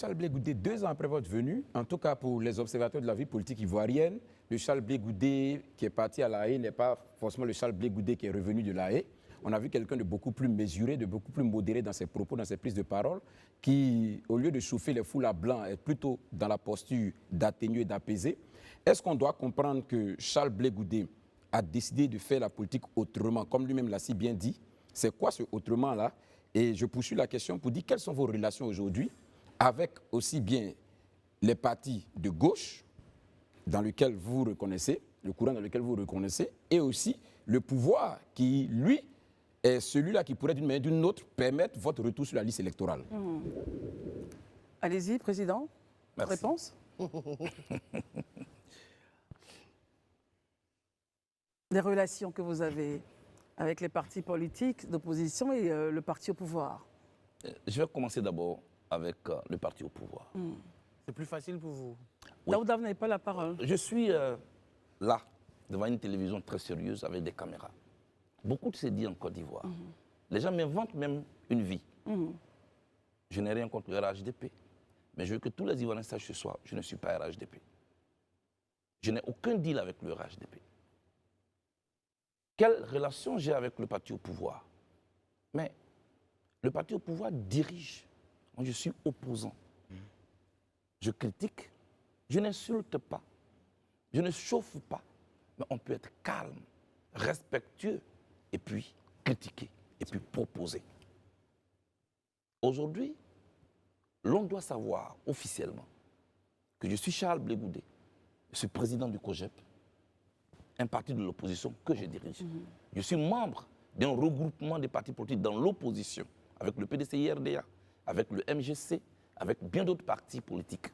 Charles Blé Goudé, 2 ans après votre venue, en tout cas pour les observateurs de la vie politique ivoirienne, le Charles Blé Goudé qui est parti à La Haye n'est pas forcément le Charles Blé Goudé qui est revenu de La Haye. On a vu quelqu'un de beaucoup plus mesuré, de beaucoup plus modéré dans ses propos, dans ses prises de parole, qui, au lieu de chauffer les foules à blanc, est plutôt dans la posture d'atténuer, d'apaiser. Est-ce qu'on doit comprendre que Charles Blé Goudé a décidé de faire la politique autrement, comme lui-même l'a si bien dit? C'est quoi ce autrement-là? Et je poursuis la question pour dire quelles sont vos relations aujourd'hui avec aussi bien les partis de gauche dans lesquels vous vous reconnaissez, le courant dans lequel vous vous reconnaissez, et aussi le pouvoir qui, lui, est celui-là qui pourrait d'une manière ou d'une autre permettre votre retour sur la liste électorale. Allez-y, Président. Merci. Réponse. Les relations que vous avez avec les partis politiques d'opposition et le parti au pouvoir. Je vais commencer d'abord avec le parti au pouvoir. C'est plus facile pour vous. Oui. Daouda, vous n'avez pas la parole. Je suis là, devant une télévision très sérieuse avec des caméras. Beaucoup de se dit en Côte d'Ivoire. Les gens m'inventent même une vie. Je n'ai rien contre le RHDP. Mais je veux que tous les Ivoiriens sachent ce soir, je ne suis pas RHDP. Je n'ai aucun deal avec le RHDP. Quelle relation j'ai avec le parti au pouvoir? Mais le parti au pouvoir dirige. Moi, je suis opposant. Je critique. Je n'insulte pas. Je ne chauffe pas. Mais on peut être calme, respectueux, et puis critiquer, et puis proposer. Aujourd'hui, l'on doit savoir officiellement que je suis Charles Blé Goudé. Je suis président du COJEP, un parti de l'opposition que je dirige. Je suis membre d'un regroupement des partis politiques dans l'opposition, avec le PDCI-RDA, avec le MGC, avec bien d'autres partis politiques.